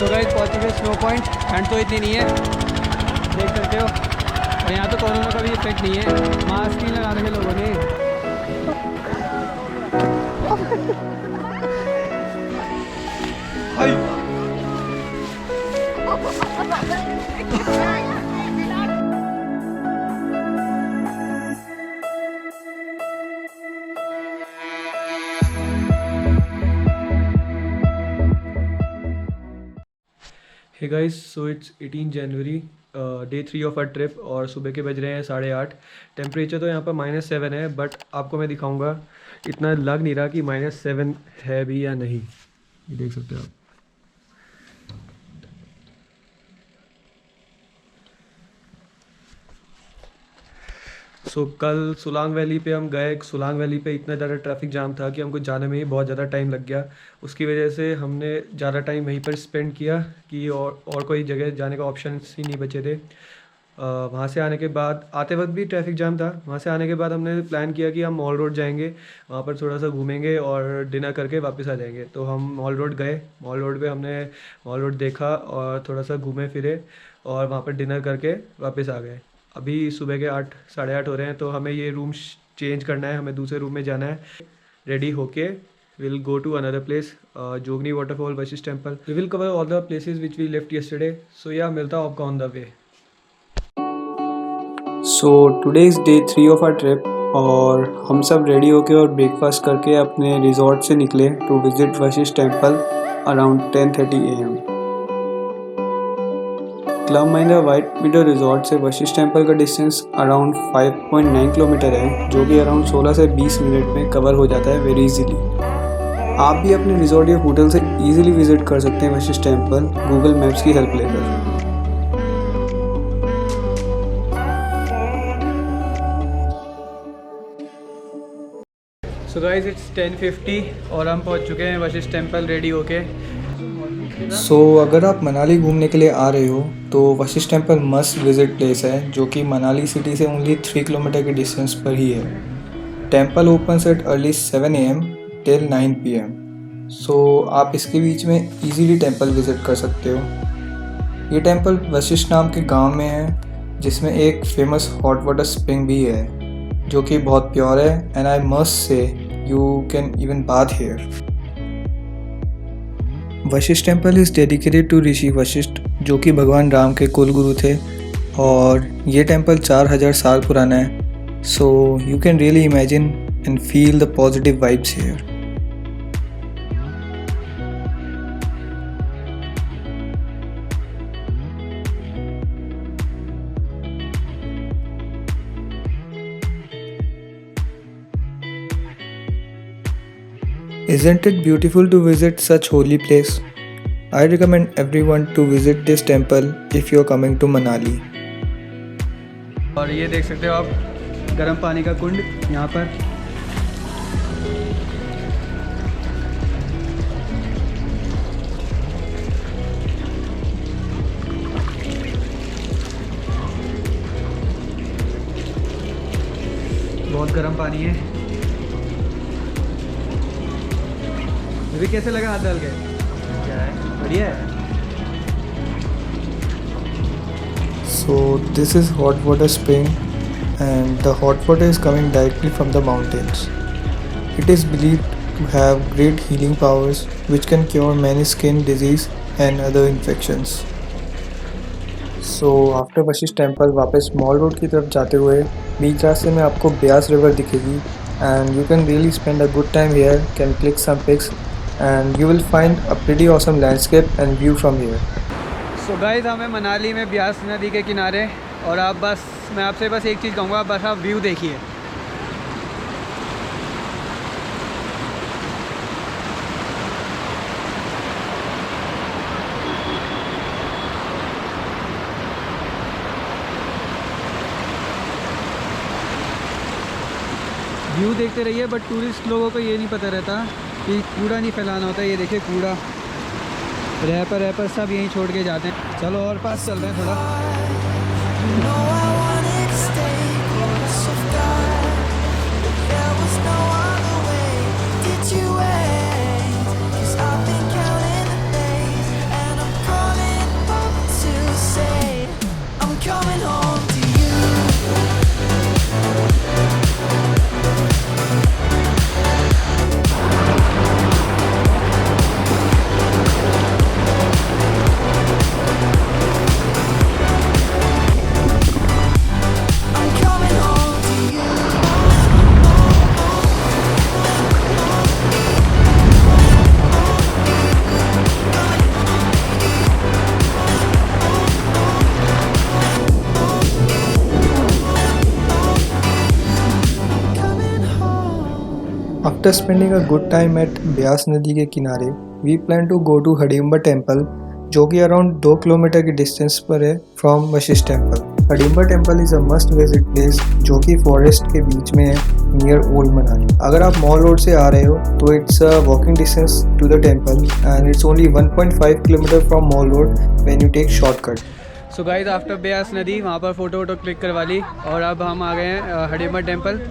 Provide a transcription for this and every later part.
तो गाइस पहुँच चुके स्नो पॉइंट। ठंड तो इतनी नहीं है, देख सकते हो। और यहाँ तो कोरोना का भी इफेक्ट नहीं है, मास्क नहीं लगा रखे लोगों ने। Hey guys, so it's 18 January, day 3 of our trip. और सुबह के बज रहे हैं 8:30। टेम्परेचर तो यहाँ पर -7 है, बट आपको मैं दिखाऊंगा। इतना लग नहीं रहा कि -7 है भी या नहीं, ये देख सकते हो आप। कल सोलांग वैली पे हम गए। सोलांग वैली पे इतना ज़्यादा ट्रैफिक जाम था कि हमको जाने में ही बहुत ज़्यादा टाइम लग गया। उसकी वजह से हमने ज़्यादा टाइम वहीं पर स्पेंड किया कि और कोई जगह जाने का ऑप्शन ही नहीं बचे थे। वहाँ से आने के बाद, आते वक्त भी ट्रैफिक जाम था। वहाँ से आने के बाद हमने प्लान किया कि हम मॉल रोड जाएंगे, वहाँ पर थोड़ा सा घूमेंगे और डिनर करके वापस आ जाएंगे। तो हम मॉल रोड गए। मॉल रोड पे हमने मॉल रोड देखा और थोड़ा सा घूमे फिरे और वहाँ पर डिनर करके वापस आ गए। अभी सुबह के 8, 8:30 हो रहे हैं। तो हमें ये रूम चेंज करना है, हमें दूसरे रूम में जाना है। रेडी होके we'll go to another place, Jogni waterfall, Vashisht temple. We will cover all the places which we left yesterday. So yeah, मिलता हूँ आपको on the way. So today is day 3 of our trip और हम सब ready होके और breakfast करके अपने रिजॉर्ट से निकले to visit Vashisht temple around 10:30 AM। Club Mahindra white meadow resort से वशिष्ठ टेम्पल का डिस्टेंस अराउंड 5.9 किलोमीटर है, जो कि अराउंड 16 से 20 मिनट में कवर हो जाता है वेरी इजीली। आप भी अपने रिजॉर्ट या होटल से इजीली विजिट कर सकते हैं वशिष्ठ टेम्पल गूगल मैप्स की हेल्प लेकर। सो गाइस, इट्स 10:50 और हम पहुंच चुके हैं वशिष्ठ टेम्पल रेडी होके। अगर आप मनाली घूमने के लिए आ रहे हो तो Vashishtha temple must visit place है, जो कि मनाली सिटी से ओनली 3 किलोमीटर के डिस्टेंस पर ही है। Temple opens at early 7 AM till 9 PM। आप इसके बीच में इजीली टेम्पल विजिट कर सकते हो। ये टेम्पल वशिष्ठ नाम के गांव में है, जिसमें एक फेमस हॉट वाटर स्प्रिंग भी है, जो कि बहुत प्योर है। And I must say you can even bath here. Vashishtha temple is dedicated to Rishi Vashishtha, जो कि भगवान राम के कुल गुरु थे। और ये टेम्पल 4000 साल पुराना है। So you can really imagine and feel the positive vibes here. Isn't it beautiful to visit such holy place? I recommend everyone to visit this temple if you are coming to Manali. और ये देख सकते हो आप गर्म पानी का कुंड यहाँ पर। बहुत गर्म पानी है। अभी कैसे लगा हाथ डाल के? क्या है, बढ़िया है। So this is hot water spring and the hot water is coming directly from the mountains. It is believed to have great healing powers which can cure many skin disease and other infections. After Vashishtha temple वापस mall road की तरफ जाते हुए बीच रास्ते में आपको Beas river दिखेगी and you can really spend a good time here, can click some pics and you will find a pretty awesome landscape and view from here. So guys, हमें मनाली में ब्यास नदी के किनारे, और मैं आपसे बस एक चीज़ कहूँगा, बस आप व्यू देखिए। व्यू देखते रहिए, बट टूरिस्ट लोगों को ये नहीं पता रहता कि कूड़ा नहीं फैलाना होता है। ये देखिए कूड़ा, रैपर सब यहीं छोड़ के जाते हैं। चलो और पास चल रहे हैं थोड़ा। Did you wait? 'Cause I've been counting the days and I'm After spending a good time at Beas नदी के किनारे, we plan to go to Hadimba temple, जो कि अराउंड 2 किलोमीटर की डिस्टेंस पर है from Vashishtha temple. Hadimba temple is a must visit place जो कि फॉरेस्ट के बीच में है नियर ओल्ड मनाली। अगर आप मॉल रोड से आ रहे हो तो it's a walking distance to the temple and it's only 1.5 kilometre from mall road when you take shortcut. So guys, after Beas नदी वहाँ पर फ़ोटो क्लिक करवा ली और अब हम आ गए हैं हडिम्बा टेम्पल।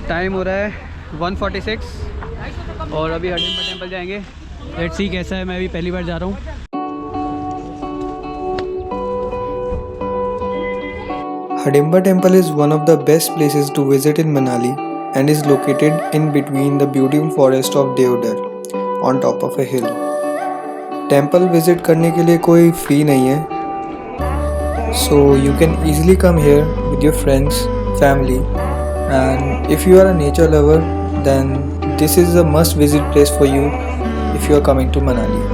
टाइम हो रहा है 1:46 और अभी हडिम्बा टेम्पल जाएंगे। लेट्स सी कैसा है, मैं भी पहली बार जा रहा हूँ। Hidimba Temple is one of the best places to visit in Manali and is located in between the beautiful forest of Deodar on top of a hill. Temple visit करने के लिए कोई fee नहीं है, so you can easily come here with your friends, family, and if you are a nature lover, then this is a must visit place for you if you are coming to Manali.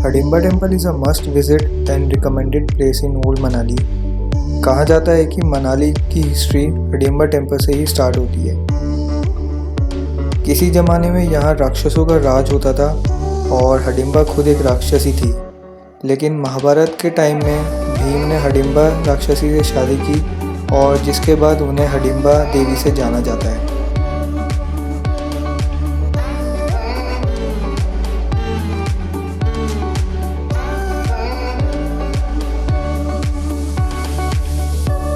Hadimba temple is a must visit and recommended place in old Manali. कहा जाता है कि मनाली की history Hadimba temple से ही start होती है। किसी ज़माने में यहाँ राक्षसों का राज होता था और हडिम्बा खुद एक राक्षसी थी, लेकिन महाभारत के टाइम में भीम ने हडिम्बा राक्षसी से शादी की और जिसके बाद उन्हें हडिम्बा देवी से जाना जाता है।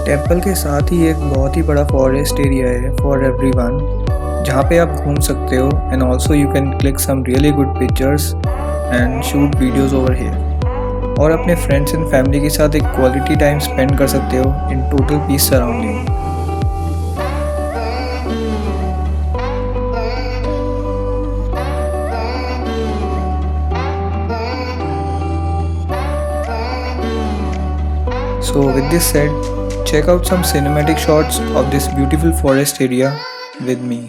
टेम्पल के साथ ही एक बहुत ही बड़ा फॉरेस्ट एरिया है फॉर एवरीवन, जहाँ पे आप घूम सकते हो and also you can click some really good pictures and shoot videos over here, और अपने फ्रेंड्स एंड फैमिली के साथ एक क्वालिटी टाइम स्पेंड कर सकते हो in total peace surrounding. So with this said, check out some cinematic shots of this beautiful forest area with me.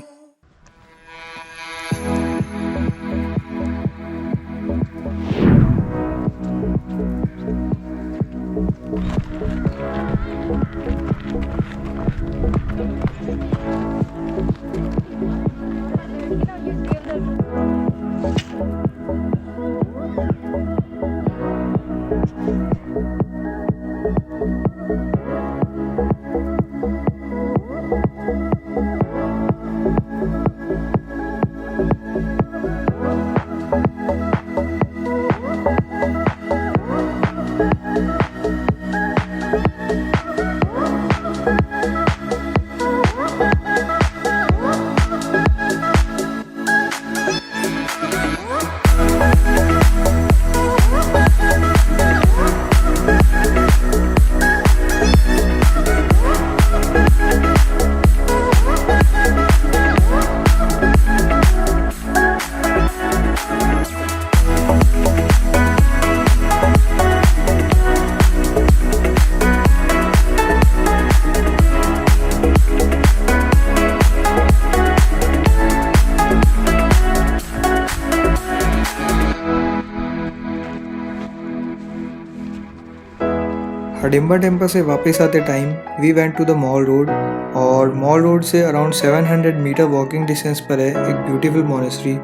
Hadimba temple से वापस आते time we went to the mall road, और mall road से around 700 metre walking distance पर है एक beautiful monastery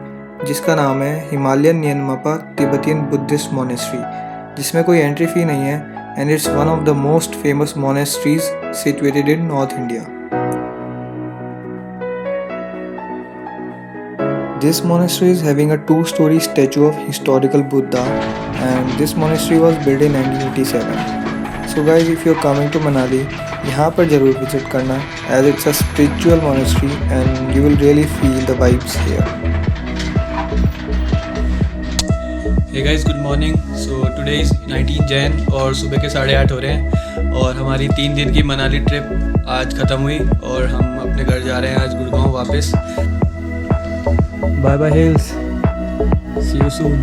जिसका नाम है Himalayan Nyingmapa Tibetan Buddhist monastery, जिसमें कोई एंट्री फी नहीं है and it's one of the most famous monasteries situated in north India. This monastery is having a 2-story statue of historical Buddha, and this monastery was built in 1987. So guys, if you're coming to Manali, यहाँ पर ज़रूर visit करना as it's a spiritual monastery and you will really feel the vibes here. Hey guys, good morning. So today is 19 Jan और सुबह के 8:30 हो रहे हैं और हमारी 3 दिन की मनाली ट्रिप आज ख़त्म हुई और हम अपने घर जा रहे हैं आज गुड़गांव वापस। Bye bye hills. See you soon.